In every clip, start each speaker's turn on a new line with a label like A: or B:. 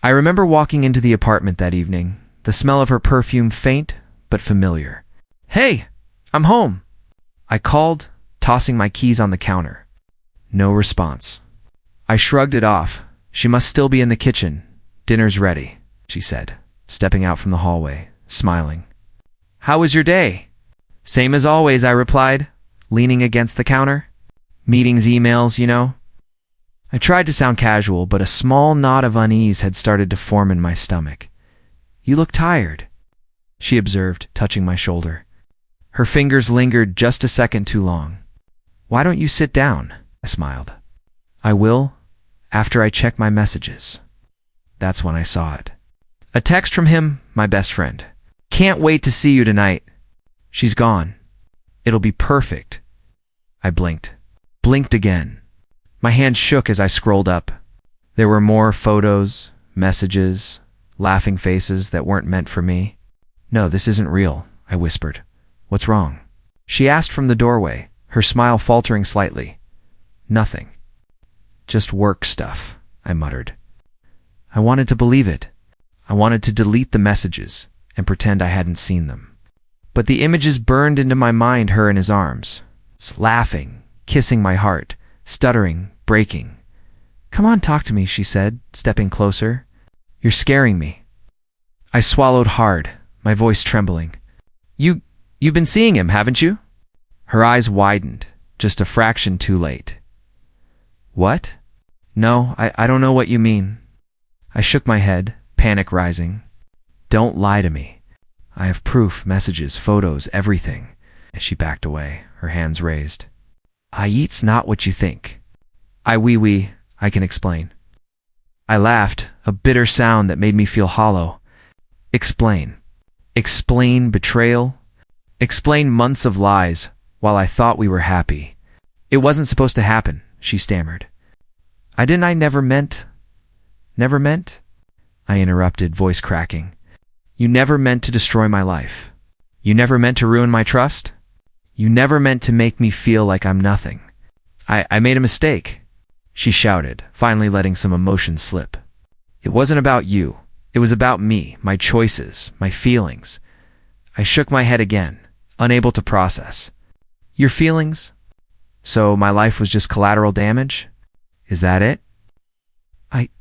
A: I remember walking into the apartment that evening, the smell of her perfume faint but familiar. "Hey, I'm home," I called, tossing my keys on the counter. No response. I shrugged it off. "She must still be in the kitchen. Dinner's ready," she said, stepping out from the hallway, smiling. "How was your day?" "Same as always," I replied, leaning against the counter. "Meetings, emails, you know." I tried to sound casual, but a small knot of unease had started to form in my stomach. "You look tired," she observed, touching my shoulder. Her fingers lingered just a second too long. "Why don't you sit down?" I smiled. "I will, after I check my messages." That's when I saw it. A text from him, my best friend. "Can't wait to see you tonight. She's gone. It'll be perfect." I blinked. Blinked again. My hand shook as I scrolled up. There were more photos, messages, laughing faces that weren't meant for me. "No, this isn't real," I whispered. "What's wrong?" She asked from the doorway, her smile faltering slightly. "Nothing. Just work stuff," I muttered. I wanted to believe it. I wanted to delete the messages and pretend I hadn't seen them. But the images burned into my mind, her in his arms, laughing, kissing my heart, stuttering, breaking. "Come on, talk to me," she said, stepping closer. "You're scaring me." I swallowed hard, my voice trembling. You've been seeing him, haven't you?" Her eyes widened, just a fraction too late. "What? No, I don't know what you mean." I shook my head, panic rising. "Don't lie to me. I have proof, messages, photos, everything." As she backed away, her hands raised. "It's not what you think." I can explain." I laughed, a bitter sound that made me feel hollow. "Explain. Explain betrayal. Explain months of lies while I thought we were happy. It wasn't supposed to happen," she stammered. I never meant." "Never meant?" I interrupted, voice cracking. "You never meant to destroy my life. You never meant to ruin my trust. You never meant to make me feel like I'm nothing. I made a mistake," she shouted, finally letting some emotion slip. "It wasn't about you. It was about me, my choices, my feelings." I shook my head again, unable to process. "Your feelings? So my life was just collateral damage? Is that it?"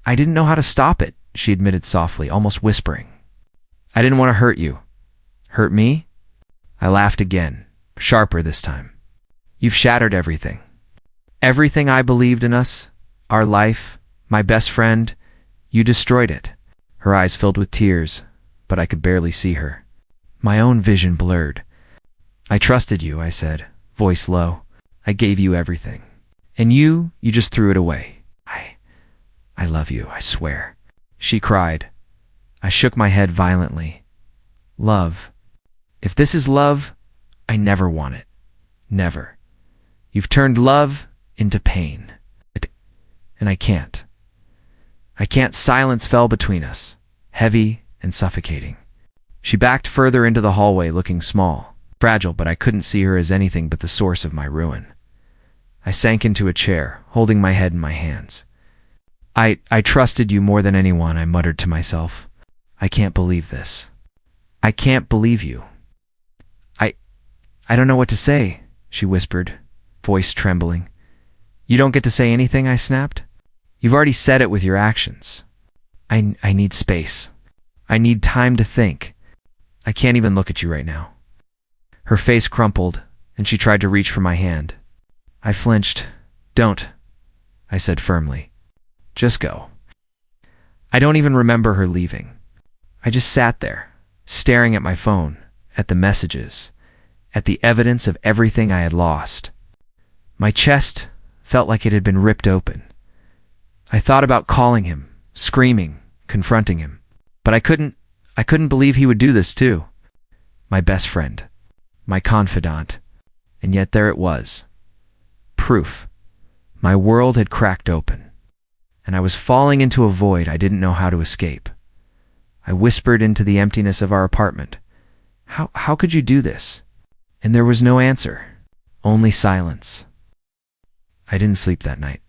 A: I didn't know how to stop it," she admitted softly, almost whispering. "I didn't want to hurt you." "Hurt me?" I laughed again, sharper this time. "You've shattered everything. Everything I believed in us, our life, my best friend, you destroyed it." Her eyes filled with tears, but I could barely see her. My own vision blurred. "I trusted you," I said, voice low. "I gave you everything. And you just threw it away. I love you, I swear," she cried. I shook my head violently. "Love? If this is love, I never want it. Never. You've turned love into pain. And I can't. Silence fell between us, heavy and suffocating. She backed further into the hallway, looking small, fragile, but I couldn't see her as anything but the source of my ruin. I sank into a chair, holding my head in my hands. I trusted you more than anyone," I muttered to myself. "I can't believe this. I can't believe you." I don't know what to say," she whispered, voice trembling. "You don't get to say anything," I snapped. "You've already said it with your actions. I need space. I need time to think. I can't even look at you right now." Her face crumpled, and she tried to reach for my hand. I flinched. "Don't," I said firmly. "Just go." I don't even remember her leaving. I just sat there, staring at my phone, at the messages, at the evidence of everything I had lost. My chest felt like it had been ripped open. I thought about calling him, screaming, confronting him. But I couldn't believe he would do this too. My best friend, my confidant, and yet there it was. Proof. My world had cracked open, and I was falling into a void I didn't know how to escape. I whispered into the emptiness of our apartment, How could you do this?" And there was no answer, only silence. I didn't sleep that night.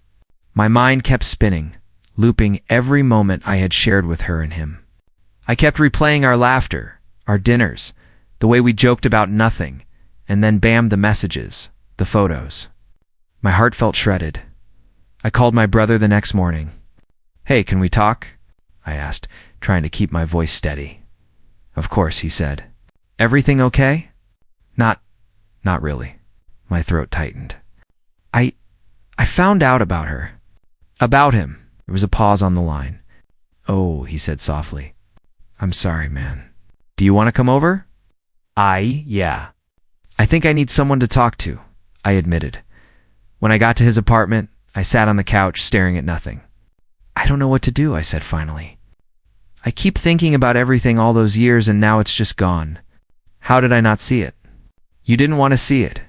A: My mind kept spinning, looping every moment I had shared with her and him. I kept replaying our laughter, our dinners, the way we joked about nothing, and then bam, the messages, the photos. My heart felt shredded. I called my brother the next morning. "Hey, can we talk?" I asked, trying to keep my voice steady. "Of course," he said. "Everything okay?" Not really." My throat tightened. I found out about her. About him. There was a pause on the line. "Oh," he said softly. "I'm sorry, man. Do you want to come over?" Yeah. "I think I need someone to talk to," I admitted. When I got to his apartment, I sat on the couch staring at nothing. "I don't know what to do," I said finally. "I keep thinking about everything all those years and now it's just gone. How did I not see it?" "You didn't want to see it,"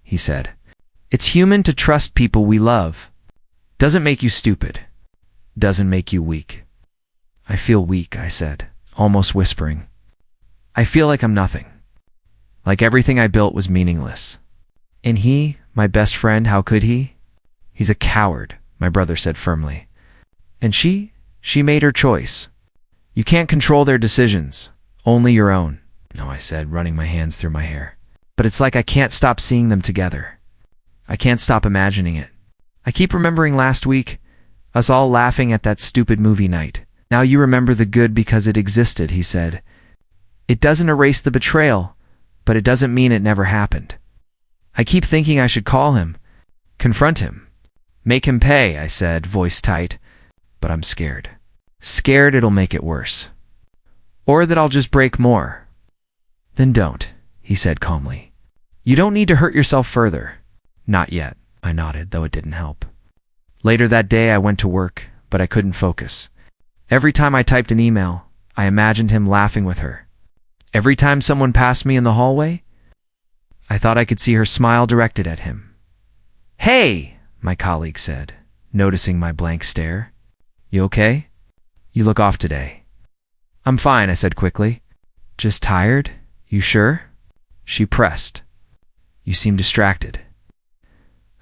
A: he said. "It's human to trust people we love. Doesn't make you stupid. Doesn't make you weak." "I feel weak," I said, almost whispering. "I feel like I'm nothing. Like everything I built was meaningless. And he, my best friend, how could he?" "He's a coward," my brother said firmly. "And she made her choice. You can't control their decisions, only your own." "No," I said, running my hands through my hair. "But it's like I can't stop seeing them together. I can't stop imagining it. I keep remembering last week, us all laughing at that stupid movie night. Now you remember the good because it existed," he said. "It doesn't erase the betrayal, but it doesn't mean it never happened. I keep thinking I should call him, confront him, make him pay," I said, voice tight. "But I'm scared. Scared it'll make it worse. Or that I'll just break more." "Then don't," he said calmly. "You don't need to hurt yourself further." "Not yet," I nodded, though it didn't help. Later that day I went to work, but I couldn't focus. Every time I typed an email, I imagined him laughing with her. Every time someone passed me in the hallway, I thought I could see her smile directed at him. "Hey," my colleague said, noticing my blank stare. "You okay? You look off today." "I'm fine," I said quickly. "Just tired? You sure?" She pressed. "You seem distracted."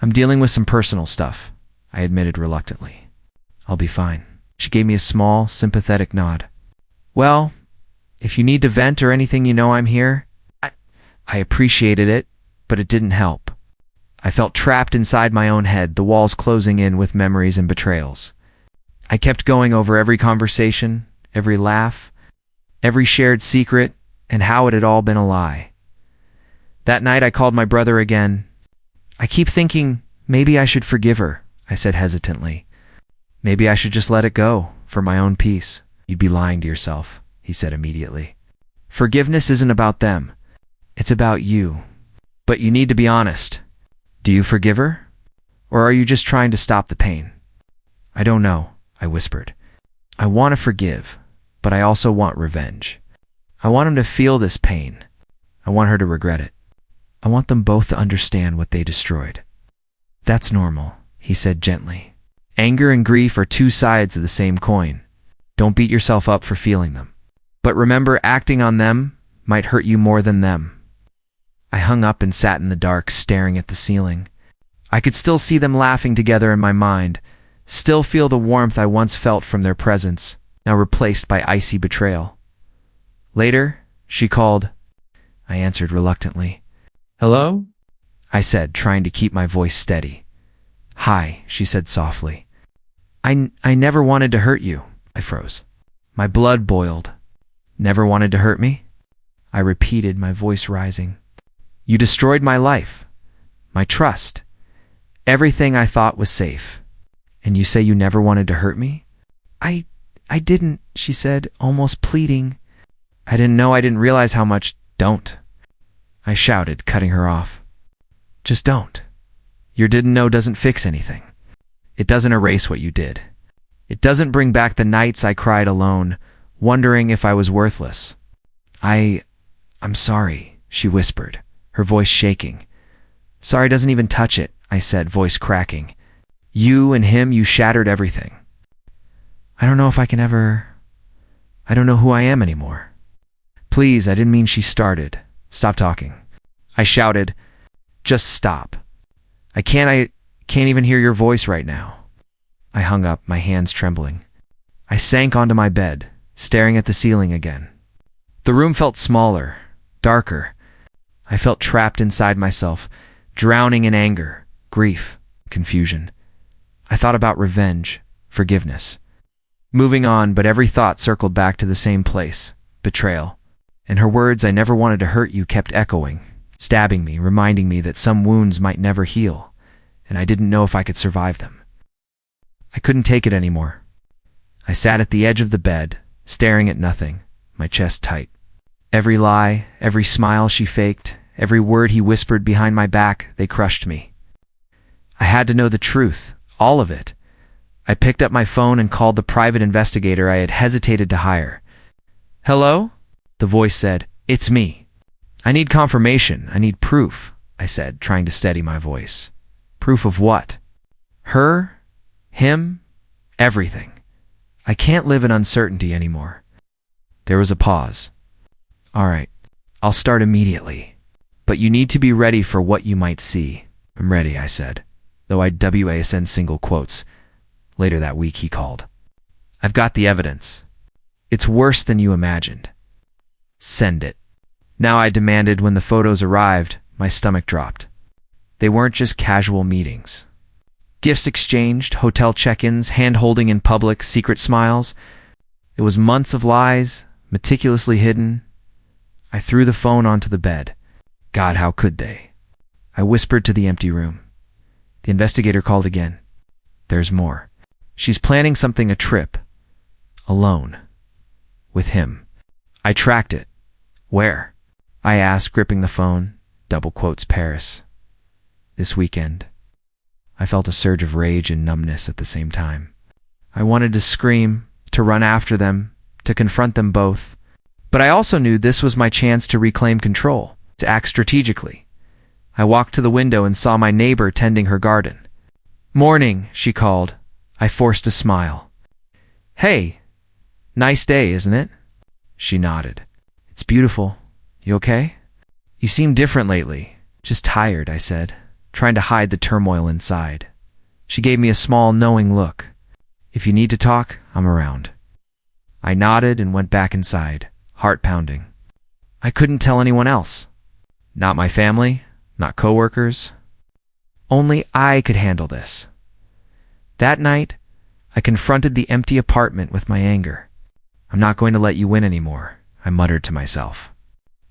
A: "I'm dealing with some personal stuff," I admitted reluctantly. "I'll be fine." She gave me a small, sympathetic nod. "Well, if you need to vent or anything, you know I'm here." I appreciated it, but it didn't help. I felt trapped inside my own head, the walls closing in with memories and betrayals. I kept going over every conversation, every laugh, every shared secret, and how it had all been a lie. That night I called my brother again. "I keep thinking maybe I should forgive her," I said hesitantly. "Maybe I should just let it go, for my own peace." "You'd be lying to yourself," he said immediately. "Forgiveness isn't about them. It's about you. But you need to be honest. Do you forgive her? Or are you just trying to stop the pain?" "I don't know," I whispered. "I want to forgive, but I also want revenge. I want him to feel this pain. I want her to regret it. I want them both to understand what they destroyed." "That's normal," he said gently. "Anger and grief are two sides of the same coin. Don't beat yourself up for feeling them. But remember, acting on them might hurt you more than them." I hung up and sat in the dark, staring at the ceiling. I could still see them laughing together in my mind, still feel the warmth I once felt from their presence, now replaced by icy betrayal. Later, she called. I answered reluctantly. "Hello?" I said, trying to keep my voice steady. "Hi," she said softly. I never wanted to hurt you." I froze. My blood boiled. "Never wanted to hurt me?" I repeated, my voice rising. "You destroyed my life, my trust, everything I thought was safe. And you say you never wanted to hurt me?" I didn't," she said, almost pleading. I didn't realize how much." "Don't," I shouted, cutting her off. "Just don't. Your didn't know doesn't fix anything. It doesn't erase what you did. It doesn't bring back the nights I cried alone, wondering if I was worthless." I'm sorry," she whispered, her voice shaking. "Sorry doesn't even touch it," I said, voice cracking. "You and him, you shattered everything. I don't know if I can ever... I don't know who I am anymore." "Please," I didn't mean. She started. "Stop talking." I shouted. "Just stop. I can't even hear your voice right now." I hung up, my hands trembling. I sank onto my bed, staring at the ceiling again. The room felt smaller, darker. I felt trapped inside myself, drowning in anger, grief, confusion. I thought about revenge, forgiveness. Moving on, but every thought circled back to the same place, betrayal. And her words, "I never wanted to hurt you," kept echoing, stabbing me, reminding me that some wounds might never heal, and I didn't know if I could survive them. I couldn't take it anymore. I sat at the edge of the bed, staring at nothing, my chest tight. Every lie, every smile she faked, every word he whispered behind my back, they crushed me. I had to know the truth, all of it. I picked up my phone and called the private investigator I had hesitated to hire. "Hello?" The voice said. "It's me. I need confirmation. I need proof," I said, trying to steady my voice. "Proof of what?" "Her? Him? Everything. I can't live in uncertainty anymore." There was a pause. "All right, I'll start immediately. But you need to be ready for what you might see." "I'm ready," I said, though I'd WASN single quotes. Later that week he called. "I've got the evidence. It's worse than you imagined. Send it." Now I demanded. When the photos arrived, my stomach dropped. They weren't just casual meetings. Gifts exchanged, hotel check-ins, hand-holding in public, secret smiles. It was months of lies, meticulously hidden. I threw the phone onto the bed. God, how could they? I whispered to the empty room. The investigator called again. "There's more. She's planning something, a trip. Alone. With him." I tracked it. "Where?" I asked, gripping the phone. Double quotes, Paris. "This weekend." I felt a surge of rage and numbness at the same time. I wanted to scream, to run after them, to confront them both. But I also knew this was my chance to reclaim control, to act strategically. I walked to the window and saw my neighbor tending her garden. "Morning," she called. I forced a smile. "Hey, nice day, isn't it?" She nodded. "It's beautiful. You okay?" "You seem different lately." "Just tired," I said, trying to hide the turmoil inside. She gave me a small, knowing look. "If you need to talk, I'm around." I nodded and went back inside, heart pounding. I couldn't tell anyone else. Not my family, not coworkers. Only I could handle this. That night, I confronted the empty apartment with my anger. "I'm not going to let you win anymore," I muttered to myself.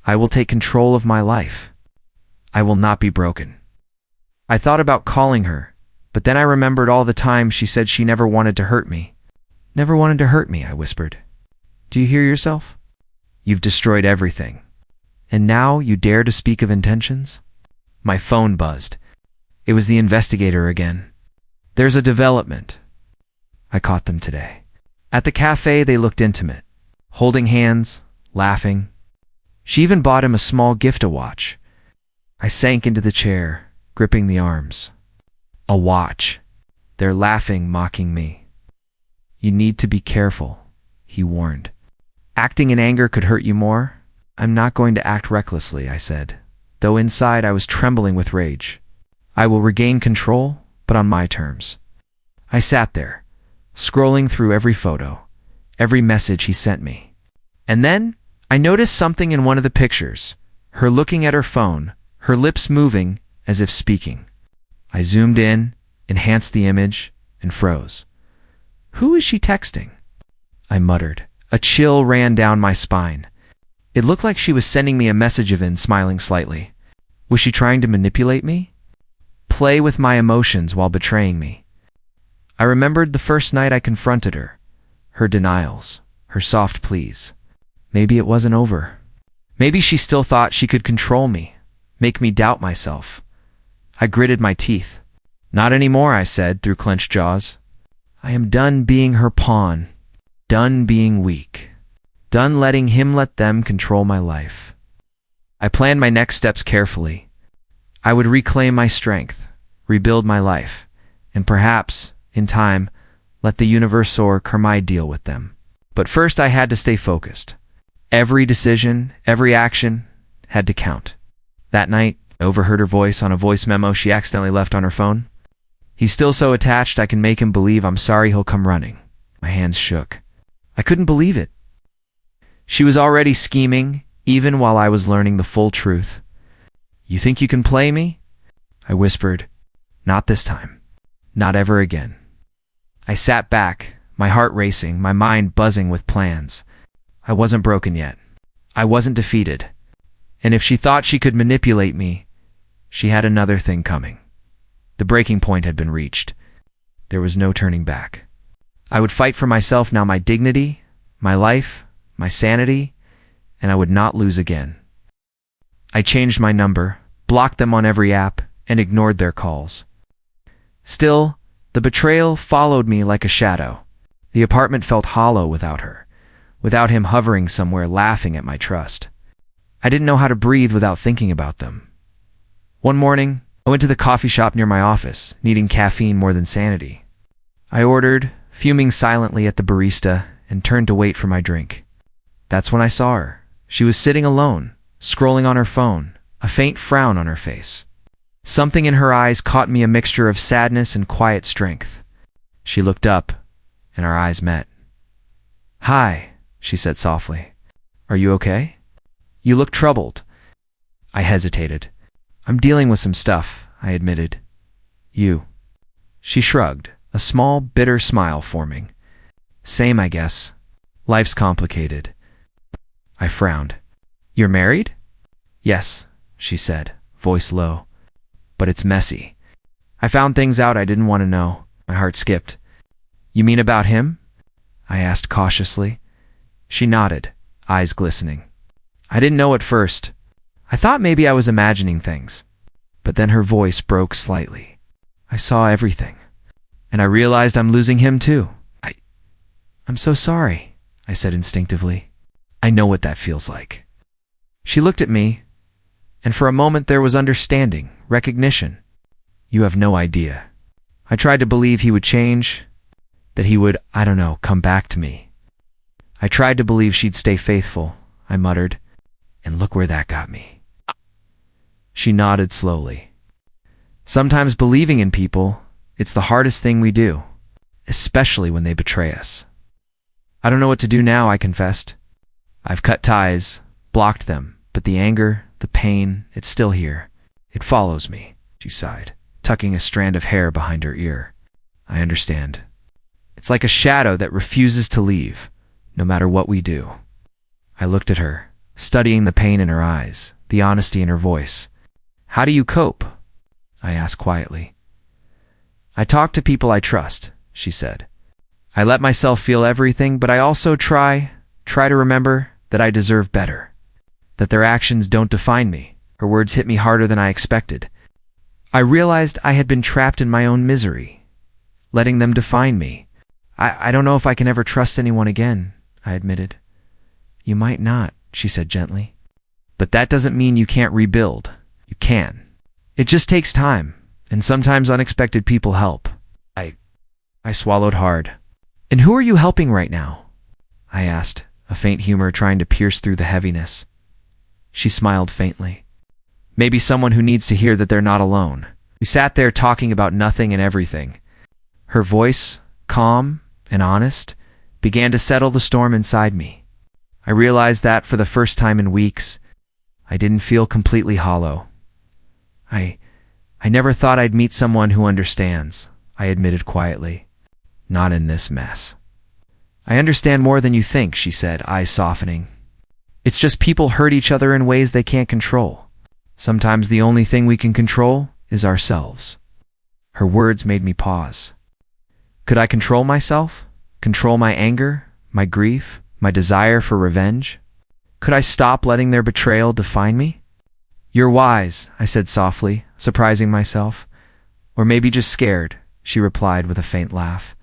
A: "I will take control of my life. I will not be broken." I thought about calling her, but then I remembered all the times she said she never wanted to hurt me. "Never wanted to hurt me," I whispered. "Do you hear yourself? You've destroyed everything. And now you dare to speak of intentions?" My phone buzzed. It was the investigator again. "There's a development." I caught them today. At the cafe, they looked intimate, holding hands, laughing. She even bought him a small gift, a watch. I sank into the chair, gripping the arms. A watch. They're laughing, mocking me. "You need to be careful," he warned. "Acting in anger could hurt you more." "I'm not going to act recklessly," I said, though inside I was trembling with rage. "I will regain control, but on my terms." I sat there, scrolling through every photo, every message he sent me. And then I noticed something in one of the pictures, her looking at her phone, her lips moving as if speaking. I zoomed in, enhanced the image, and froze. "Who is she texting?" I muttered. A chill ran down my spine. It looked like she was sending me a message of smiling slightly. Was she trying to manipulate me? Play with my emotions while betraying me? I remembered the first night I confronted her, her denials, her soft pleas. Maybe it wasn't over. Maybe she still thought she could control me, make me doubt myself. I gritted my teeth. "Not anymore," I said through clenched jaws. "I am done being her pawn, done being weak, done letting him let them control my life." I planned my next steps carefully. I would reclaim my strength, rebuild my life, and perhaps, in time, let the universe or Karmai deal with them. But first I had to stay focused. Every decision, every action had to count. That night, I overheard her voice on a voice memo she accidentally left on her phone. He's still so attached I can make him believe I'm sorry he'll come running. My hands shook. I couldn't believe it. She was already scheming, even while I was learning the full truth. You think you can play me? I whispered. Not this time. Not ever again. I sat back, my heart racing, my mind buzzing with plans. I wasn't broken yet. I wasn't defeated. And if she thought she could manipulate me, she had another thing coming. The breaking point had been reached. There was no turning back. I would fight for myself now, my dignity, my life, my sanity, and I would not lose again. I changed my number, blocked them on every app, and ignored their calls. Still, the betrayal followed me like a shadow. The apartment felt hollow without her, without him hovering somewhere laughing at my trust. I didn't know how to breathe without thinking about them. One morning, I went to the coffee shop near my office, needing caffeine more than sanity. I ordered, fuming silently at the barista, and turned to wait for my drink. That's when I saw her. She was sitting alone, scrolling on her phone, a faint frown on her face. Something in her eyes caught me, a mixture of sadness and quiet strength. She looked up, and our eyes met. "Hi," she said softly. "Are you okay? You look troubled." I hesitated. "I'm dealing with some stuff," I admitted. "You?" She shrugged, a small, bitter smile forming. "Same, I guess. Life's complicated." I frowned. "You're married?" "Yes," she said, voice low. "But it's messy. I found things out I didn't want to know." My heart skipped. "You mean about him?" I asked cautiously. She nodded, eyes glistening. I didn't know at first. I thought maybe I was imagining things. But then her voice broke slightly. "I saw everything. And I realized I'm losing him too. I'm so sorry," I said instinctively. "I know what that feels like." She looked at me, and for a moment there was understanding, recognition. "You have no idea." I tried to believe he would change, that he would, I don't know, come back to me. I tried to believe she'd stay faithful, I muttered, and look where that got me. She nodded slowly. "Sometimes believing in people, it's the hardest thing we do, especially when they betray us." "I don't know what to do now," I confessed. "I've cut ties, blocked them, but the anger, the pain, it's still here. It follows me," she sighed, tucking a strand of hair behind her ear. "I understand. It's like a shadow that refuses to leave, no matter what we do." I looked at her, studying the pain in her eyes, the honesty in her voice. "How do you cope?" I asked quietly. "I talk to people I trust," she said. "I let myself feel everything, but I also try to remember that I deserve better, that their actions don't define me." Her words hit me harder than I expected. I realized I had been trapped in my own misery, letting them define me. I don't know if I can ever trust anyone again," I admitted. "You might not," she said gently. "But that doesn't mean you can't rebuild. You can. It just takes time, and sometimes unexpected people help." I swallowed hard. "And who are you helping right now?" I asked, a faint humor trying to pierce through the heaviness. She smiled faintly. "Maybe someone who needs to hear that they're not alone." We sat there talking about nothing and everything. Her voice, calm and honest, began to settle the storm inside me. I realized that for the first time in weeks, I didn't feel completely hollow. I never thought I'd meet someone who understands," I admitted quietly. "Not in this mess." "I understand more than you think," she said, eyes softening. "It's just people hurt each other in ways they can't control. Sometimes the only thing we can control is ourselves." Her words made me pause. Could I control myself? Control my anger, my grief, my desire for revenge? Could I stop letting their betrayal define me? "You're wise," I said softly, surprising myself. "Or maybe just scared," she replied with a faint laugh.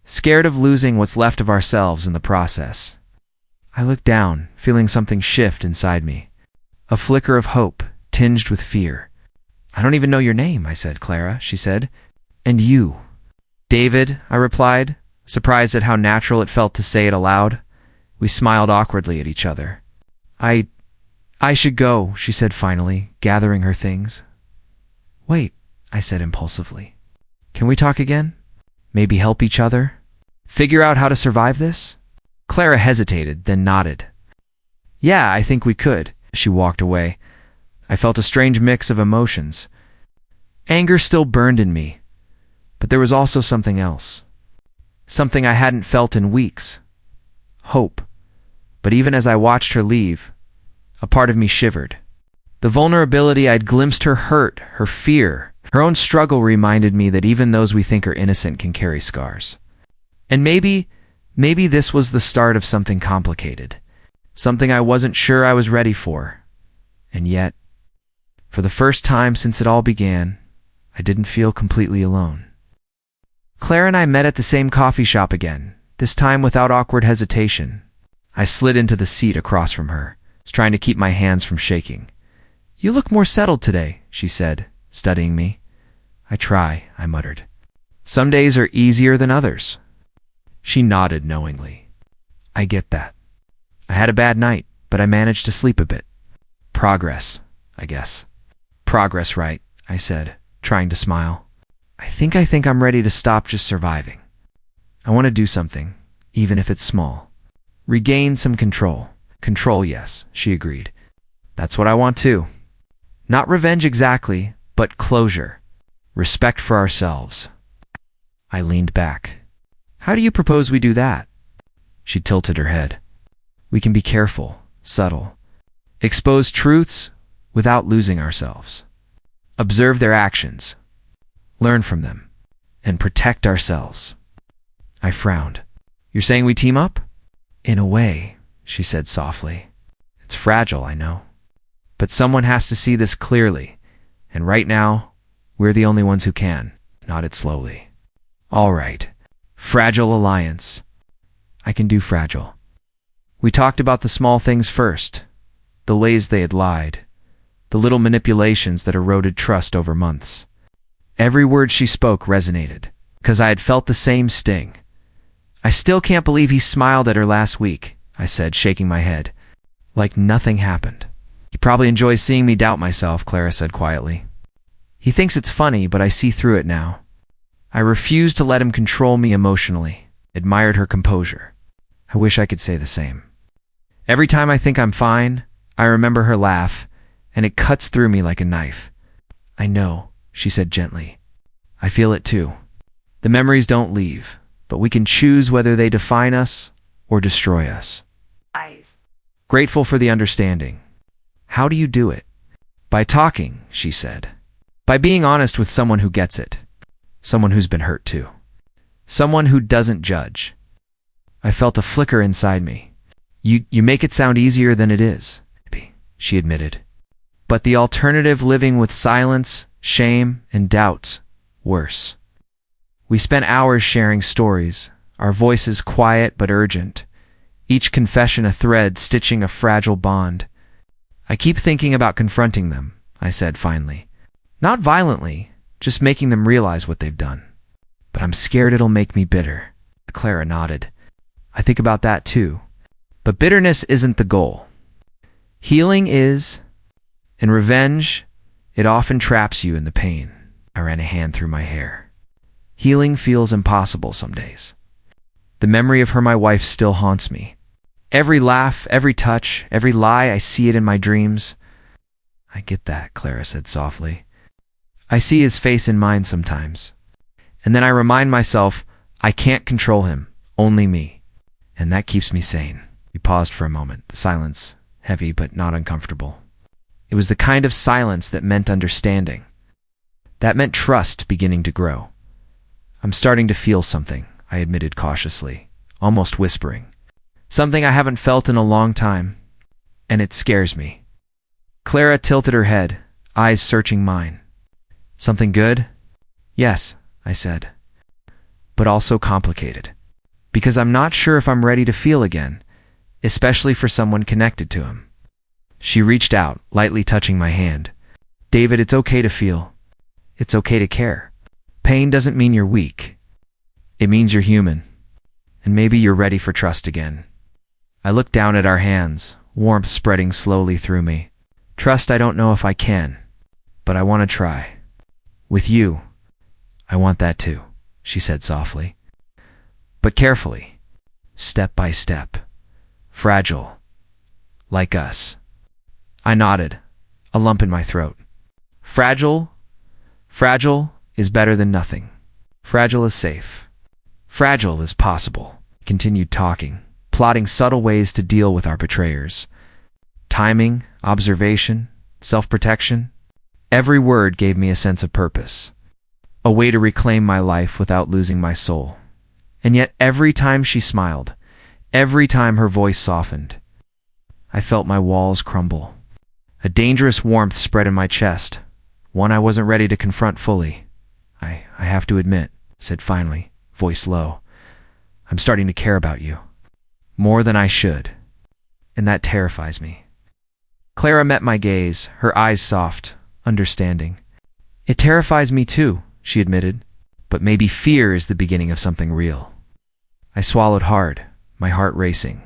A: "Scared of losing what's left of ourselves in the process." I looked down, feeling something shift inside me. A flicker of hope, tinged with fear. "I don't even know your name," I said. "Clara," she said. "And you?" "David," I replied, surprised at how natural it felt to say it aloud. We smiled awkwardly at each other. I should go," she said finally, gathering her things. "Wait," I said impulsively. Can we talk again? Maybe help each other? Figure out how to survive this? Clara hesitated, then nodded. Yeah, I think we could. She walked away. I felt a strange mix of emotions. Anger still burned in me, but there was also something else. Something I hadn't felt in weeks. Hope. But even as I watched her leave, a part of me shivered. The vulnerability I'd glimpsed her hurt, her fear, her own struggle reminded me that even those we think are innocent can carry scars. And maybe this was the start of something complicated. Something I wasn't sure I was ready for. And yet, for the first time since it all began, I didn't feel completely alone. Claire and I met at the same coffee shop again, this time without awkward hesitation. I slid into the seat across from her, trying to keep my hands from shaking. You look more settled today, she said, studying me. I try, I muttered. Some days are easier than others. She nodded knowingly. I get that. I had a bad night, but I managed to sleep a bit. Progress, I guess. Progress, right, I said, trying to smile. I think I'm ready to stop just surviving. I want to do something, even if it's small. Regain some control. Control, yes, she agreed. That's what I want too. Not revenge exactly, but closure. Respect for ourselves. I leaned back. How do you propose we do that? She tilted her head. We can be careful, subtle. Expose truths without losing ourselves. Observe their actions. Learn from them. And protect ourselves. I frowned. You're saying we team up? In a way, she said softly. It's fragile, I know. But someone has to see this clearly. And right now, we're the only ones who can. Nodded slowly. All right. Fragile alliance. I can do fragile. We talked about the small things first. The ways they had lied. The little manipulations that eroded trust over months. Every word she spoke resonated, because I had felt the same sting. I still can't believe he smiled at her last week, I said, shaking my head. Like nothing happened. He probably enjoys seeing me doubt myself, Clara said quietly. He thinks it's funny, but I see through it now. I refused to let him control me emotionally, admired her composure. I wish I could say the same. Every time I think I'm fine, I remember her laugh, and it cuts through me like a knife. I know, she said gently. I feel it too. The memories don't leave, but we can choose whether they define us or destroy us. Grateful for the understanding. How do you do it? By talking, she said. By being honest with someone who gets it. Someone who's been hurt too. Someone who doesn't judge. I felt a flicker inside me. You make it sound easier than it is, she admitted. But the alternative, living with silence, shame, and doubts, worse. We spent hours sharing stories, our voices quiet but urgent, each confession a thread stitching a fragile bond. I keep thinking about confronting them, I said finally. Not violently, just making them realize what they've done. But I'm scared it'll make me bitter. Clara nodded. I think about that too. But bitterness isn't the goal. Healing is, and revenge, it often traps you in the pain. I ran a hand through my hair. Healing feels impossible some days. The memory of her, my wife, still haunts me. Every laugh, every touch, every lie, I see it in my dreams. I get that, Clara said softly. I see his face in mine sometimes. And then I remind myself, I can't control him, only me. And that keeps me sane. We paused for a moment, the silence, heavy but not uncomfortable. It was the kind of silence that meant understanding. That meant trust beginning to grow. I'm starting to feel something, I admitted cautiously, almost whispering. Something I haven't felt in a long time, and it scares me. Clara tilted her head, eyes searching mine. Something good? Yes, I said. But also complicated. Because I'm not sure if I'm ready to feel again, especially for someone connected to him. She reached out, lightly touching my hand. David, it's okay to feel. It's okay to care. Pain doesn't mean you're weak. It means you're human. And maybe you're ready for trust again. I looked down at our hands, warmth spreading slowly through me. Trust, I don't know if I can, but I want to try. With you, I want that too, she said softly. But carefully, step by step. Fragile. Like us. I nodded, a lump in my throat. Fragile is better than nothing. Fragile is safe. Fragile is possible. Continued talking, plotting subtle ways to deal with our betrayers. Timing, observation, self-protection. Every word gave me a sense of purpose. A way to reclaim my life without losing my soul. And yet every time she smiled, every time her voice softened, I felt my walls crumble. A dangerous warmth spread in my chest, one I wasn't ready to confront fully. I have to admit, said finally, voice low, I'm starting to care about you. More than I should. And that terrifies me. Clara met my gaze, her eyes soft, understanding. It terrifies me too, she admitted, but maybe fear is the beginning of something real. I swallowed hard, my heart racing.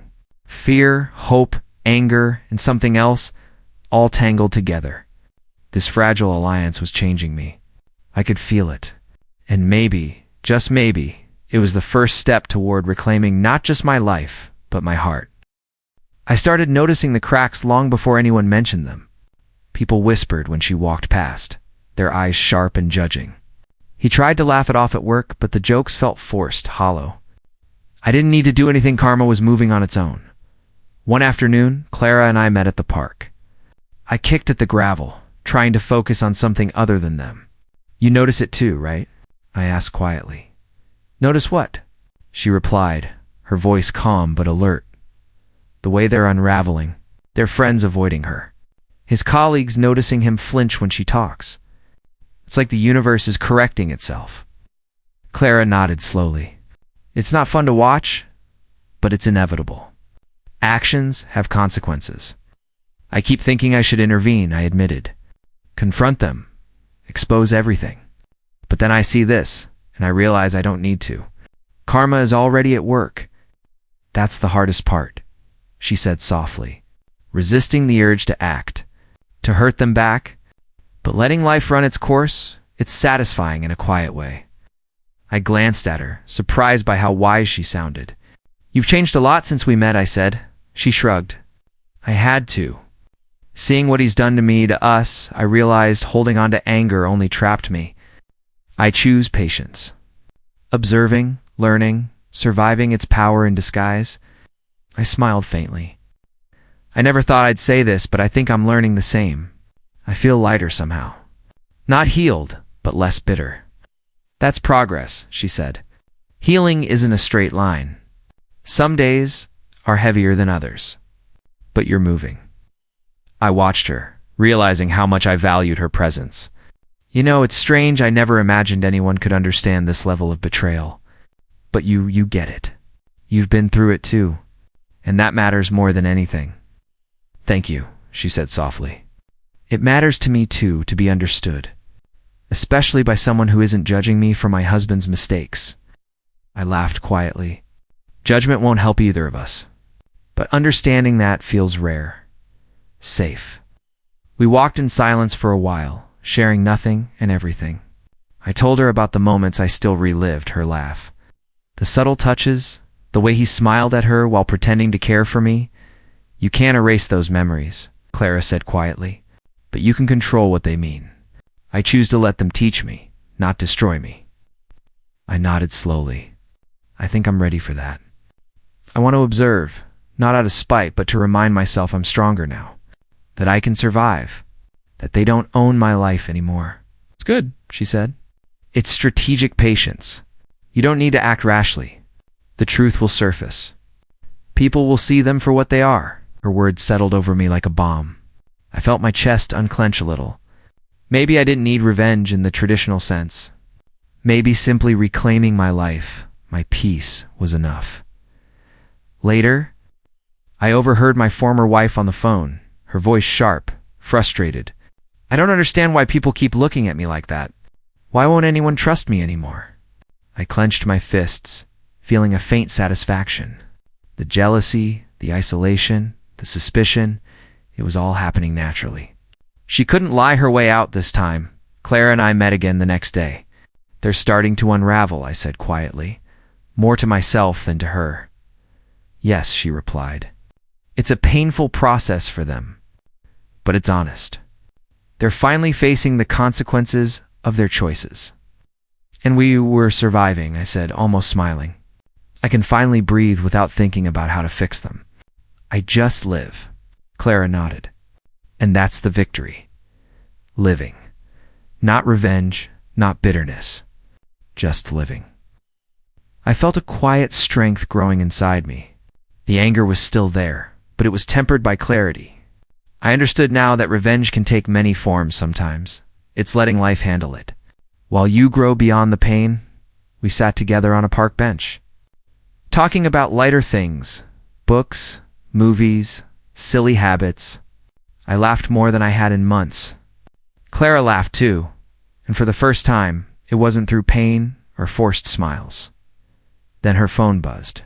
A: Fear, hope, anger, and something else, all tangled together. This fragile alliance was changing me. I could feel it. And maybe, just maybe, it was the first step toward reclaiming not just my life, but my heart. I started noticing the cracks long before anyone mentioned them. People whispered when she walked past, their eyes sharp and judging. He tried to laugh it off at work, but the jokes felt forced, hollow. I didn't need to do anything. Karma was moving on its own. One afternoon, Clara and I met at the park. I kicked at the gravel, trying to focus on something other than them. You notice it too, right? I asked quietly. Notice what? She replied, her voice calm but alert. The way they're unraveling, their friends avoiding her. His colleagues noticing him flinch when she talks. It's like the universe is correcting itself. Clara nodded slowly. It's not fun to watch, but it's inevitable. Actions have consequences. I keep thinking I should intervene, I admitted. Confront them. Expose everything. But then I see this, and I realize I don't need to. Karma is already at work. That's the hardest part, she said softly, resisting the urge to act, to hurt them back. But letting life run its course, it's satisfying in a quiet way. I glanced at her, surprised by how wise she sounded. You've changed a lot since we met, I said. She shrugged. I had to. Seeing what he's done to me, to us, I realized holding on to anger only trapped me. I choose patience. Observing, learning, surviving its power in disguise. I smiled faintly. I never thought I'd say this, but I think I'm learning the same. I feel lighter somehow. Not healed, but less bitter. That's progress, she said. Healing isn't a straight line. Some days are heavier than others. But you're moving. I watched her, realizing how much I valued her presence. You know, it's strange I never imagined anyone could understand this level of betrayal. But you get it. You've been through it too. And that matters more than anything. Thank you, she said softly. It matters to me too to be understood. Especially by someone who isn't judging me for my husband's mistakes. I laughed quietly. Judgment won't help either of us. But understanding that feels rare. Safe. We walked in silence for a while, sharing nothing and everything. I told her about the moments I still relived, her laugh. The subtle touches, the way he smiled at her while pretending to care for me. You can't erase those memories, Clara said quietly, but you can control what they mean. I choose to let them teach me, not destroy me. I nodded slowly. I think I'm ready for that. I want to observe, not out of spite, but to remind myself I'm stronger now. That I can survive. That they don't own my life anymore. It's good, she said. It's strategic patience. You don't need to act rashly. The truth will surface. People will see them for what they are. Her words settled over me like a bomb. I felt my chest unclench a little. Maybe I didn't need revenge in the traditional sense. Maybe simply reclaiming my life, my peace, was enough. Later, I overheard my former wife on the phone, her voice sharp, frustrated. I don't understand why people keep looking at me like that. Why won't anyone trust me anymore? I clenched my fists, feeling a faint satisfaction. The jealousy, the isolation, the suspicion, it was all happening naturally. She couldn't lie her way out this time. Clara and I met again the next day. They're starting to unravel, I said quietly, more to myself than to her. Yes, she replied. It's a painful process for them, but it's honest. They're finally facing the consequences of their choices. And we were surviving, I said, almost smiling. I can finally breathe without thinking about how to fix them. I just live. Clara nodded. And that's the victory. Living. Not revenge, not bitterness. Just living. I felt a quiet strength growing inside me. The anger was still there, but it was tempered by clarity. I understood now that revenge can take many forms sometimes. It's letting life handle it. While you grow beyond the pain, we sat together on a park bench, talking about lighter things, books, movies, silly habits. I laughed more than I had in months. Clara laughed too, and for the first time, it wasn't through pain or forced smiles. Then her phone buzzed.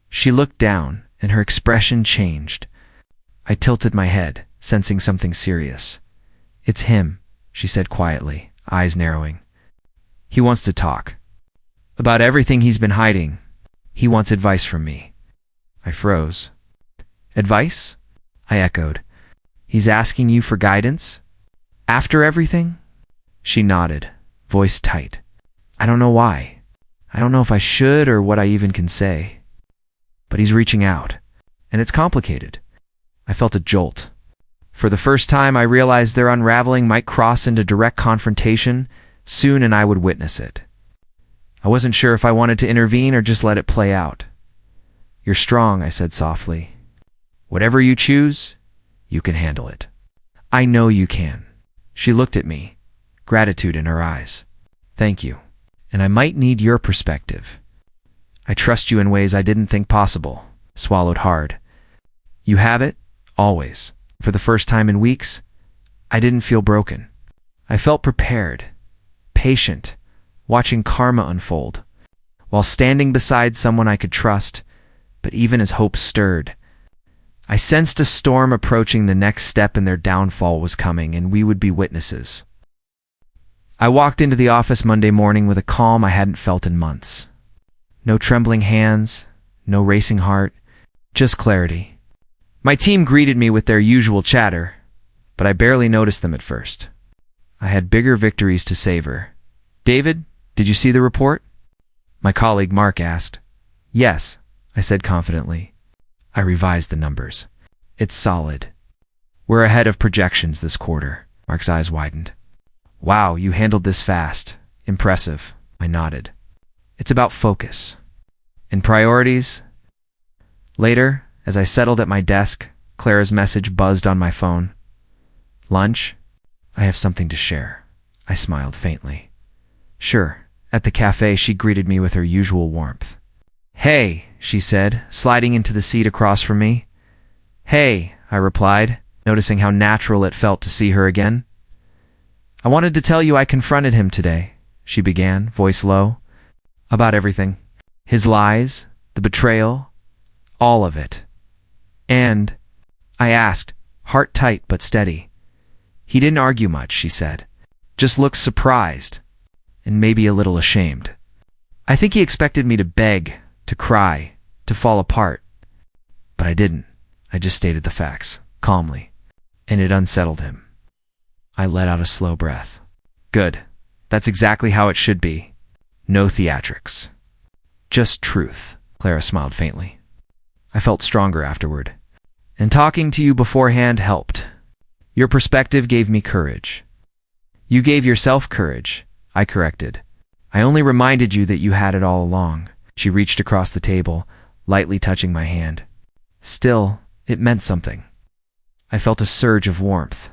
A: She looked down, and her expression changed. I tilted my head, sensing something serious. It's him, she said quietly, eyes narrowing. He wants to talk. About everything he's been hiding. He wants advice from me. I froze. Advice? I echoed. He's asking you for guidance? After everything? She nodded, voice tight. I don't know why. I don't know if I should or what I even can say. But he's reaching out, and it's complicated. I felt a jolt. For the first time, I realized their unraveling might cross into direct confrontation soon, and I would witness it. I wasn't sure if I wanted to intervene or just let it play out. You're strong, I said softly. Whatever you choose, you can handle it. I know you can. She looked at me, gratitude in her eyes. Thank you. And I might need your perspective. I trust you in ways I didn't think possible. Swallowed hard. You have it, always. For the first time in weeks, I didn't feel broken. I felt prepared, patient, watching karma unfold, while standing beside someone I could trust. But even as hope stirred, I sensed a storm approaching. The next step in their downfall was coming, and we would be witnesses. I walked into the office Monday morning with a calm I hadn't felt in months. No trembling hands, no racing heart, just clarity. My team greeted me with their usual chatter, but I barely noticed them at first. I had bigger victories to savor. David, did you see the report? My colleague Mark asked. Yes, I said confidently. I revised the numbers. It's solid. We're ahead of projections this quarter. Mark's eyes widened. Wow, you handled this fast. Impressive. I nodded. It's about focus. And priorities. Later, as I settled at my desk, Clara's message buzzed on my phone. Lunch? I have something to share. I smiled faintly. Sure. At the cafe, she greeted me with her usual warmth. Hey, she said, sliding into the seat across from me. Hey, I replied, noticing how natural it felt to see her again. I wanted to tell you I confronted him today, she began, voice low. About everything. His lies, the betrayal, all of it. And, I asked, heart tight but steady. He didn't argue much, she said. Just looked surprised, and maybe a little ashamed. I think he expected me to beg, to cry, to fall apart. But I didn't. I just stated the facts, calmly, and it unsettled him. I let out a slow breath. Good. That's exactly how it should be. No theatrics. Just truth. Clara smiled faintly. I felt stronger afterward. And talking to you beforehand helped. Your perspective gave me courage. You gave yourself courage, I corrected. I only reminded you that you had it all along. She reached across the table, lightly touching my hand. Still, it meant something. I felt a surge of warmth.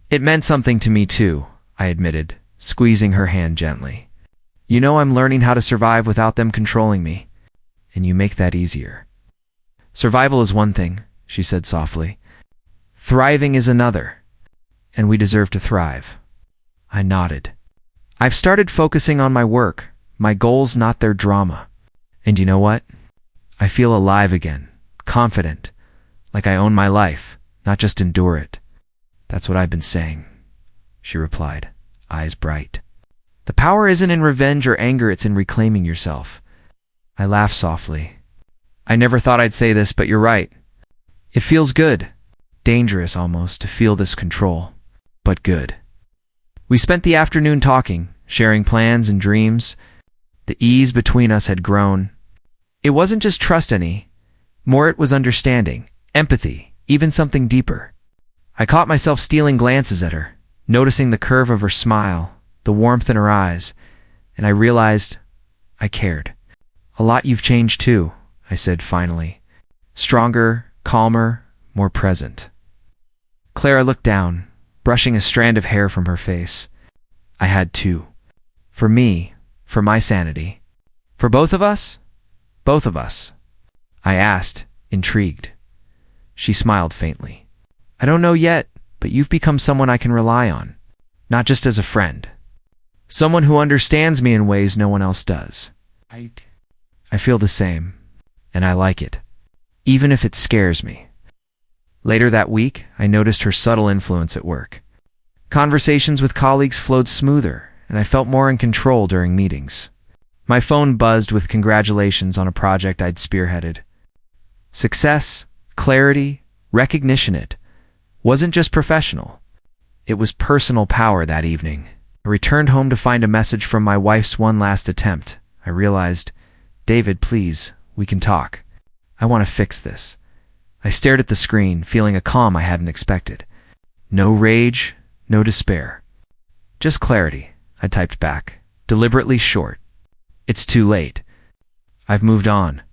A: It meant something to me too, I admitted, squeezing her hand gently. You know I'm learning how to survive without them controlling me, and you make that easier. Survival is one thing, she said softly. Thriving is another, and we deserve to thrive. I nodded. I've started focusing on my work, my goals, not their drama. And you know what? I feel alive again, confident, like I own my life, not just endure it. That's what I've been saying, she replied, eyes bright. The power isn't in revenge or anger, it's in reclaiming yourself. I laughed softly. I never thought I'd say this, but you're right. It feels good. Dangerous almost to feel this control, but good. We spent the afternoon talking, sharing plans and dreams. The ease between us had grown. It wasn't just trust more it was understanding, empathy, even something deeper. I caught myself stealing glances at her, noticing the curve of her smile, the warmth in her eyes, and I realized I cared. A lot you've changed too, I said finally. Stronger, calmer, more present. Clara looked down, brushing a strand of hair from her face. I had to. For me, for my sanity. For both of us? Both of us. I asked, intrigued. She smiled faintly. I don't know yet, but you've become someone I can rely on. Not just as a friend. Someone who understands me in ways no one else does. I feel the same, and I like it, even if it scares me. Later that week, I noticed her subtle influence at work. Conversations with colleagues flowed smoother, and I felt more in control during meetings. My phone buzzed with congratulations on a project I'd spearheaded. Success, clarity, recognition. It wasn't just professional. It was personal power that evening. I returned home to find a message from my wife's one last attempt. I realized, David, please, we can talk. I want to fix this. I stared at the screen, feeling a calm I hadn't expected. No rage, no despair. Just clarity, I typed back, deliberately short. It's too late. I've moved on.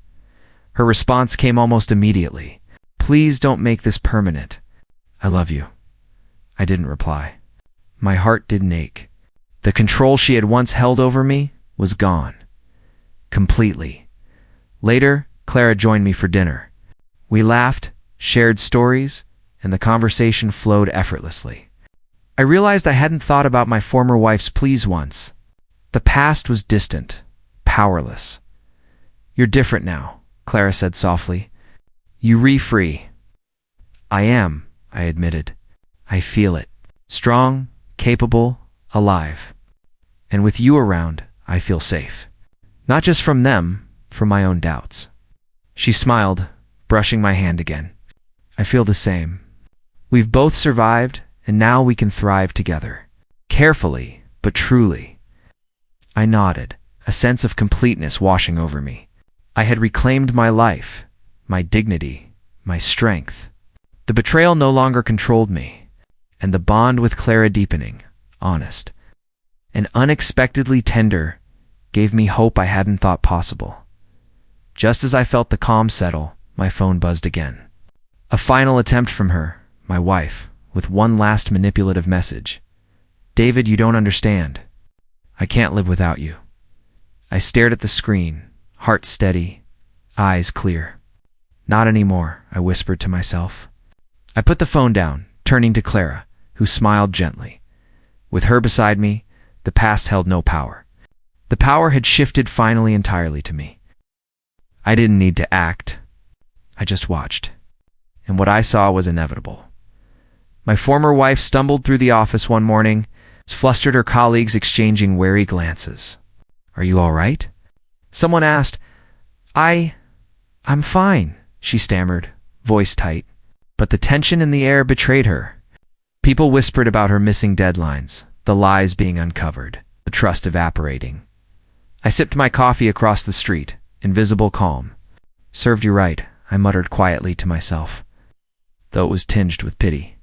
A: Her response came almost immediately. Please don't make this permanent. I love you. I didn't reply. My heart didn't ache. The control she had once held over me was gone. Completely. Later, Clara joined me for dinner. We laughed, shared stories, and the conversation flowed effortlessly. I realized I hadn't thought about my former wife's pleas once. The past was distant, powerless. You're different now, Clara said softly. You re-free. I am, I admitted. I feel it. Strong, capable, alive. And with you around, I feel safe. Not just from them, from my own doubts. She smiled, brushing my hand again. I feel the same. We've both survived, and now we can thrive together. Carefully, but truly. I nodded, a sense of completeness washing over me. I had reclaimed my life, my dignity, my strength. The betrayal no longer controlled me, and the bond with Clara deepening, honest, and unexpectedly tender, gave me hope I hadn't thought possible. Just as I felt the calm settle, my phone buzzed again. A final attempt from her, my wife, with one last manipulative message. David, you don't understand. I can't live without you. I stared at the screen, heart steady, eyes clear. Not anymore, I whispered to myself. I put the phone down, turning to Clara, who smiled gently. With her beside me, the past held no power. The power had shifted finally entirely to me. I didn't need to act. I just watched. And what I saw was inevitable. My former wife stumbled through the office one morning, flustered her colleagues exchanging wary glances. Are you all right? Someone asked. I'm fine, she stammered, voice tight. But the tension in the air betrayed her. People whispered about her missing deadlines, the lies being uncovered, the trust evaporating. I sipped my coffee across the street, invisible calm. Served you right, I muttered quietly to myself, though it was tinged with pity.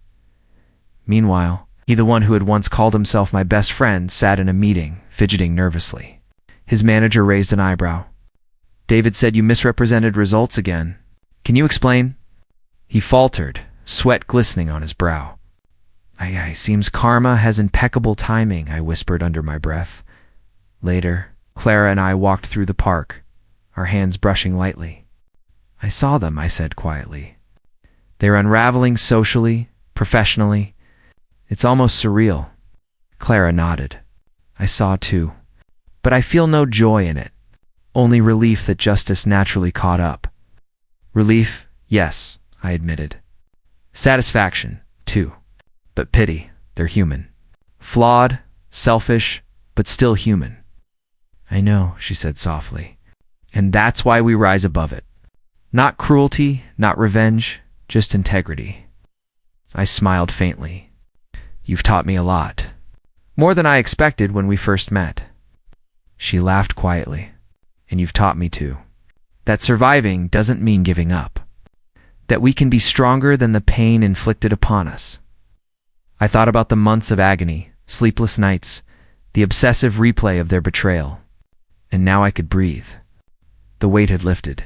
A: Meanwhile, he, the one who had once called himself my best friend, sat in a meeting, fidgeting nervously. His manager raised an eyebrow. David said you misrepresented results again. Can you explain? He faltered, sweat glistening on his brow. Seems karma has impeccable timing, I whispered under my breath. Later, Clara and I walked through the park, our hands brushing lightly. I saw them, I said quietly. They're unraveling socially, professionally. It's almost surreal. Clara nodded. I saw too. But I feel no joy in it. Only relief that justice naturally caught up. Relief, yes, I admitted. Satisfaction, too. But pity, they're human. Flawed, selfish, but still human. I know, she said softly. And that's why we rise above it. Not cruelty, not revenge, just integrity. I smiled faintly. You've taught me a lot. More than I expected when we first met. She laughed quietly. And you've taught me too. That surviving doesn't mean giving up. That we can be stronger than the pain inflicted upon us. I thought about the months of agony, sleepless nights, the obsessive replay of their betrayal. And now I could breathe. The weight had lifted.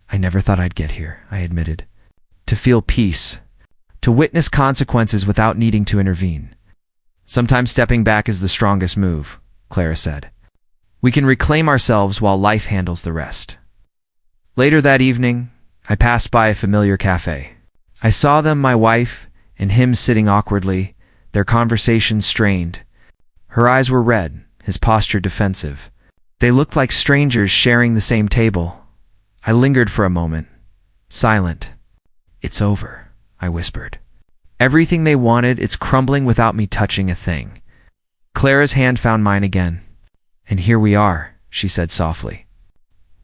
A: I never thought I'd get here, I admitted. To feel peace. To witness consequences without needing to intervene. Sometimes stepping back is the strongest move, Clara said. We can reclaim ourselves while life handles the rest. Later that evening, I passed by a familiar cafe. I saw them, my wife and him, sitting awkwardly, their conversation strained. Her eyes were red, his posture defensive. They looked like strangers sharing the same table. I lingered for a moment, silent. It's over, I whispered. Everything they wanted, it's crumbling without me touching a thing. Clara's hand found mine again. And here we are, she said softly.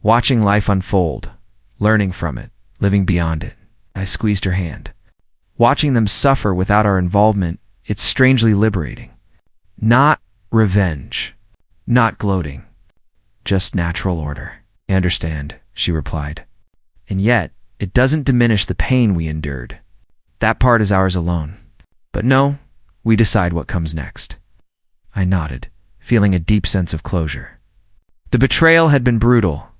A: Watching life unfold, learning from it, living beyond it. I squeezed her hand. Watching them suffer without our involvement, it's strangely liberating. Not revenge, not gloating, just natural order. I understand, she replied. And yet, it doesn't diminish the pain we endured. That part is ours alone. But no, we decide what comes next. I nodded, feeling a deep sense of closure. The betrayal had been brutal,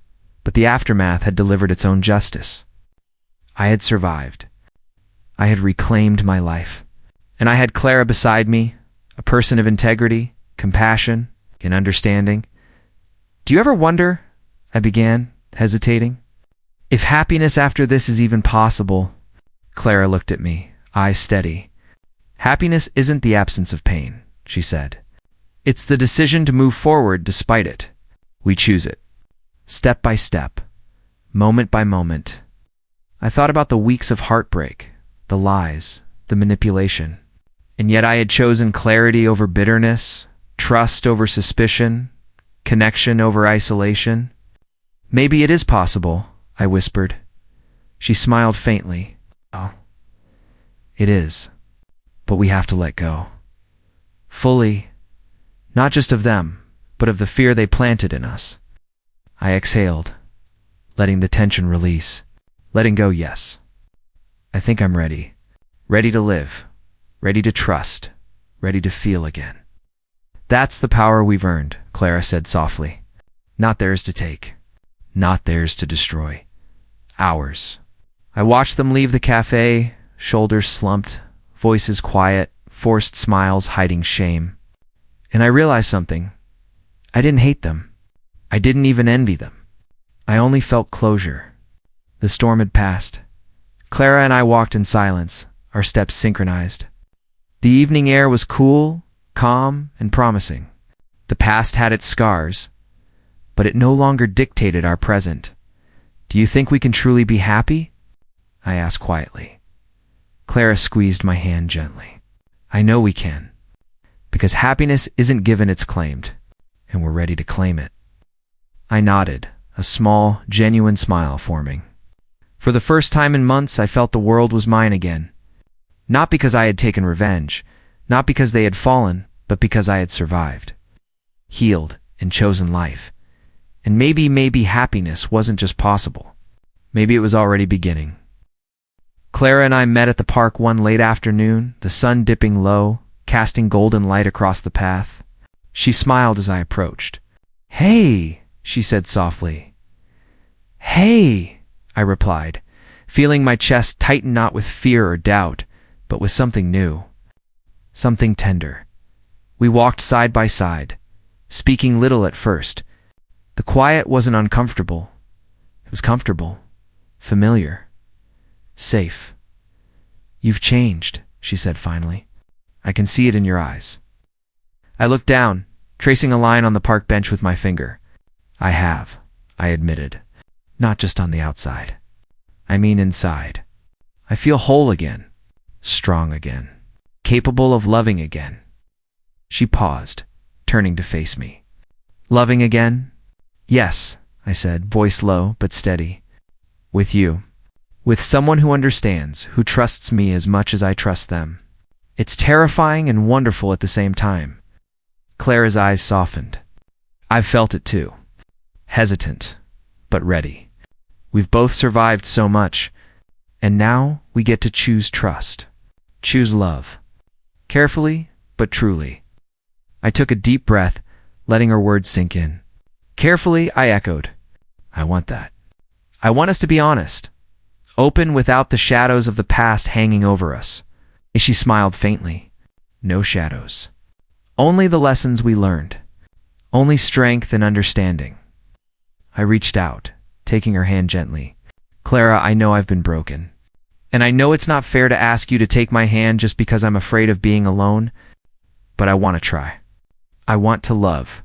A: but the aftermath had delivered its own justice. I had survived. I had reclaimed my life. And I had Clara beside me, a person of integrity, compassion, and understanding. Do you ever wonder, I began, hesitating, if happiness after this is even possible? Clara looked at me, eyes steady. Happiness isn't the absence of pain, she said. It's the decision to move forward despite it. We choose it. Step by step. Moment by moment. I thought about the weeks of heartbreak, the lies, the manipulation. And yet I had chosen clarity over bitterness, trust over suspicion, connection over isolation. Maybe it is possible, I whispered. She smiled faintly. Oh, it is. But we have to let go. Fully. Not just of them, but of the fear they planted in us. I exhaled, letting the tension release. Letting go, yes. I think I'm ready. Ready to live. Ready to trust. Ready to feel again. That's the power we've earned, Clara said softly. Not theirs to take. Not theirs to destroy. Ours. I watched them leave the cafe, shoulders slumped, voices quiet, forced smiles hiding shame. And I realized something. I didn't hate them. I didn't even envy them. I only felt closure. The storm had passed. Clara and I walked in silence, our steps synchronized. The evening air was cool, calm, and promising. The past had its scars, but it no longer dictated our present. Do you think we can truly be happy? I asked quietly. Clara squeezed my hand gently. I know we can. Because happiness isn't given, it's claimed, and we're ready to claim it. I nodded, a small, genuine smile forming. For the first time in months, I felt the world was mine again. Not because I had taken revenge, not because they had fallen, but because I had survived. Healed and chosen life. And maybe happiness wasn't just possible. Maybe it was already beginning. Clara and I met at the park one late afternoon, the sun dipping low, casting golden light across the path. She smiled as I approached. Hey, she said softly. Hey, I replied, feeling my chest tighten not with fear or doubt, but with something new. Something tender. We walked side by side, speaking little at first. The quiet wasn't uncomfortable. It was comfortable, familiar, safe. You've changed, she said finally. I can see it in your eyes. I looked down, tracing a line on the park bench with my finger. I have, I admitted. Not just on the outside. I mean inside. I feel whole again, strong again, capable of loving again. She paused, turning to face me. Loving again? Yes, I said, voice low but steady. With you. With someone who understands, who trusts me as much as I trust them. It's terrifying and wonderful at the same time. Clara's eyes softened. I've felt it too. Hesitant, but ready. We've both survived so much, and now we get to choose trust. Choose love. Carefully, but truly. I took a deep breath, letting her words sink in. Carefully, I echoed. I want that. I want us to be honest. Open without the shadows of the past hanging over us. She smiled faintly. No shadows. Only the lessons we learned. Only strength and understanding. I reached out, taking her hand gently. Clara, I know I've been broken. And I know it's not fair to ask you to take my hand just because I'm afraid of being alone, but I want to try. I want to love.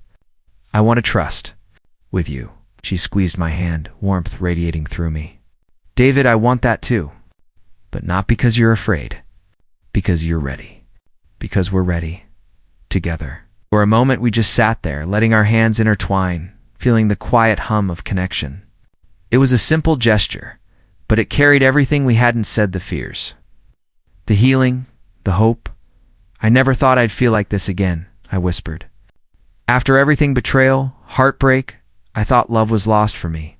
A: I want to trust. With you. She squeezed my hand, warmth radiating through me. David, I want that too. But not because you're afraid. Because you're ready. Because we're ready. Together. For a moment we just sat there, letting our hands intertwine, feeling the quiet hum of connection. It was a simple gesture, but it carried everything we hadn't said, the fears. The healing, the hope. I never thought I'd feel like this again, I whispered. After everything, betrayal, heartbreak, I thought love was lost for me.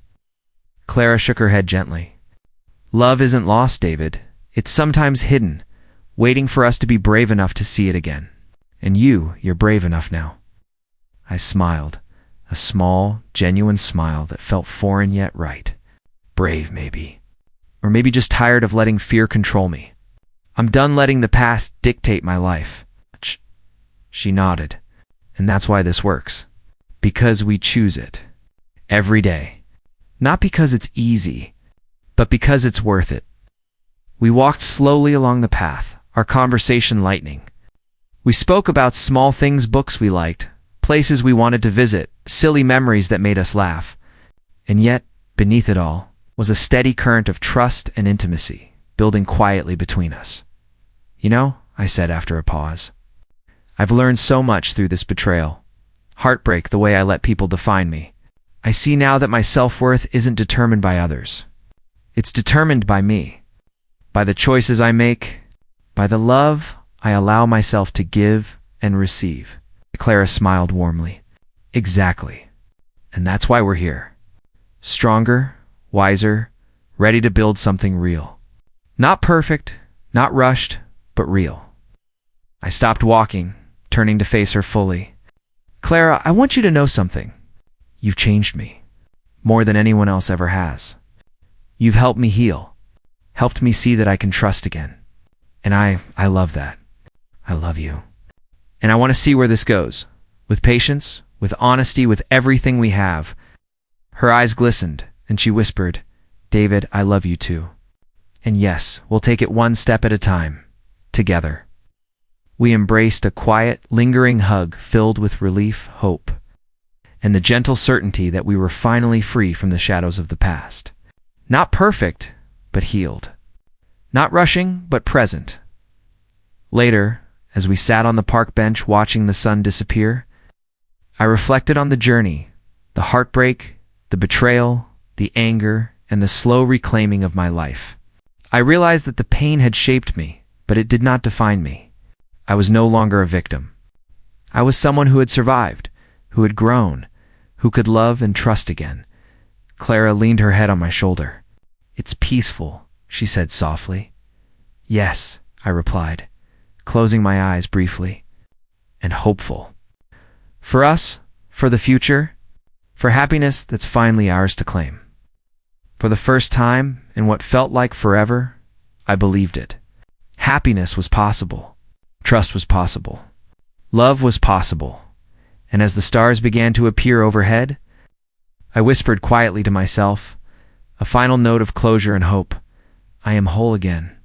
A: Clara shook her head gently. Love isn't lost, David. It's sometimes hidden, waiting for us to be brave enough to see it again. And you're brave enough now. I smiled, a small, genuine smile that felt foreign yet right. Brave, maybe. Or maybe just tired of letting fear control me. I'm done letting the past dictate my life. She nodded. And that's why this works. Because we choose it. Every day. Not because it's easy, but because it's worth it. We walked slowly along the path, our conversation lightening. We spoke about small things, books we liked, places we wanted to visit, silly memories that made us laugh. And yet, beneath it all, was a steady current of trust and intimacy, building quietly between us. You know, I said after a pause, I've learned so much through this betrayal. Heartbreak, the way I let people define me. I see now that my self-worth isn't determined by others. It's determined by me. By the choices I make, by the love I allow myself to give and receive. Clara smiled warmly. Exactly. And that's why we're here. Stronger, wiser, ready to build something real. Not perfect, not rushed, but real. I stopped walking, turning to face her fully. Clara, I want you to know something. You've changed me. More than anyone else ever has. You've helped me heal. Helped me see that I can trust again. And I love that. I love you. And I want to see where this goes. With patience, with honesty, with everything we have. Her eyes glistened, and she whispered, David, I love you too. And yes, we'll take it one step at a time. Together. We embraced a quiet, lingering hug filled with relief, hope, and the gentle certainty that we were finally free from the shadows of the past. Not perfect, but healed. Not rushing, but present. Later, as we sat on the park bench watching the sun disappear, I reflected on the journey, the heartbreak, the betrayal, the anger, and the slow reclaiming of my life. I realized that the pain had shaped me, but it did not define me. I was no longer a victim. I was someone who had survived, who had grown, who could love and trust again. Clara leaned her head on my shoulder. It's peaceful, she said softly. Yes, I replied, closing my eyes briefly. And hopeful. For us, for the future, for happiness that's finally ours to claim. For the first time, in what felt like forever, I believed it. Happiness was possible. Trust was possible. Love was possible. And as the stars began to appear overhead, I whispered quietly to myself, a final note of closure and hope. I am whole again.